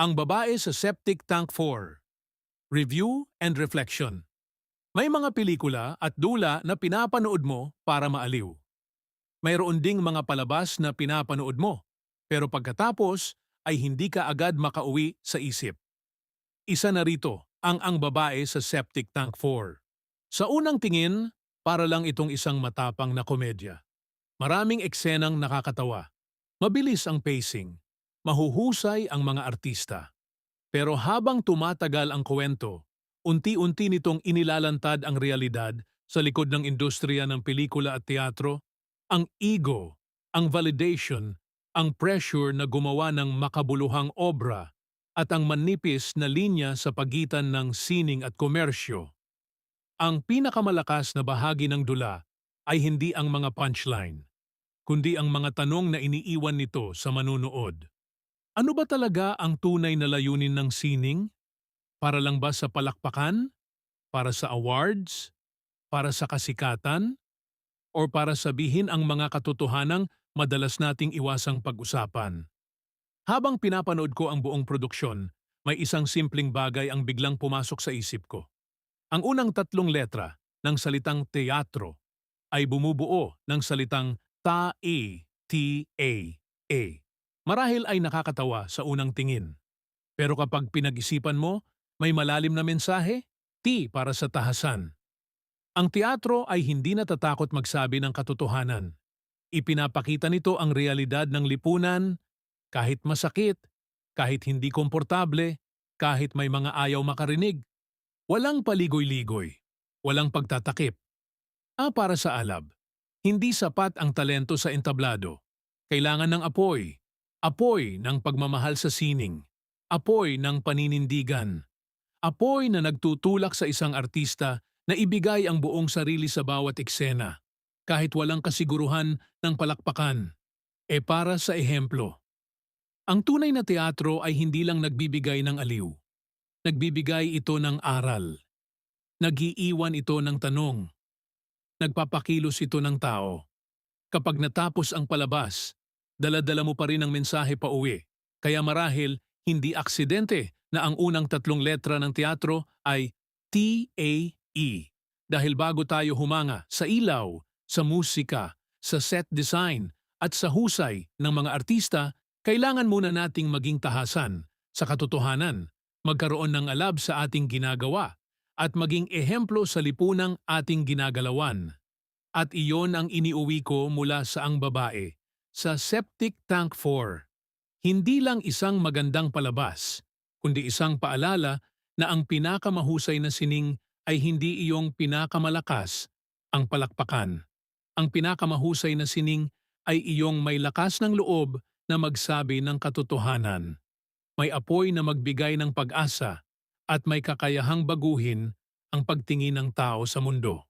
Ang babae sa Septic Tank 4. Review and Reflection. May mga pelikula at dula na pinapanood mo para maaliw. Mayroon ding mga palabas na pinapanood mo, pero pagkatapos ay hindi ka agad makauwi sa isip. Isa na rito ang babae sa Septic Tank 4. Sa unang tingin, para lang itong isang matapang na komedya. Maraming eksenang nakakatawa. Mabilis ang pacing. Mahuhusay ang mga artista. Pero habang tumatagal ang kwento, unti-unti nitong inilalantad ang realidad sa likod ng industriya ng pelikula at teatro, ang ego, ang validation, ang pressure na gumawa ng makabuluhang obra, at ang manipis na linya sa pagitan ng sining at komersyo. Ang pinakamalakas na bahagi ng dula ay hindi ang mga punchline, kundi ang mga tanong na iniiwan nito sa manunood. Ano ba talaga ang tunay na layunin ng sining? Para lang ba sa palakpakan? Para sa awards? Para sa kasikatan? O para sabihin ang mga katotohanang madalas nating iwasang pag-usapan? Habang pinapanood ko ang buong produksyon, may isang simpleng bagay ang biglang pumasok sa isip ko. Ang unang 3 letra ng salitang teatro ay bumubuo ng salitang ta-e, T-A-A. Marahil ay nakakatawa sa unang tingin. Pero kapag pinag-isipan mo, may malalim na mensahe, T para sa tahasan. Ang teatro ay hindi natatakot magsabi ng katotohanan. Ipinapakita nito ang realidad ng lipunan, kahit masakit, kahit hindi komportable, kahit may mga ayaw makarinig. Walang paligoy-ligoy, walang pagtatakip. Para sa alab, hindi sapat ang talento sa entablado. Kailangan ng apoy. Apoy ng pagmamahal sa sining. Apoy ng paninindigan. Apoy na nagtutulak sa isang artista na ibigay ang buong sarili sa bawat eksena, kahit walang kasiguruhan ng palakpakan. Para sa ehemplo, ang tunay na teatro ay hindi lang nagbibigay ng aliw. Nagbibigay ito ng aral. Nag-iiwan ito ng tanong. Nagpapakilos ito ng tao. Kapag natapos ang palabas, dala-dala mo pa rin ang mensahe pa uwi. Kaya marahil, hindi aksidente na ang unang 3 letra ng teatro ay T-A-E. Dahil bago tayo humanga sa ilaw, sa musika, sa set design, at sa husay ng mga artista, kailangan muna nating maging tahasan sa katotohanan, magkaroon ng alab sa ating ginagawa, at maging ehemplo sa lipunang ating ginagalawan. At iyon ang iniuwi ko mula sa ang babae, sa Septic Tank 4. Hindi lang isang magandang palabas, kundi isang paalala na ang pinakamahusay na sining ay hindi iyong pinakamalakas, ang palakpakan. Ang pinakamahusay na sining ay iyong may lakas ng loob na magsabi ng katotohanan. May apoy na magbigay ng pag-asa at may kakayahang baguhin ang pagtingin ng tao sa mundo.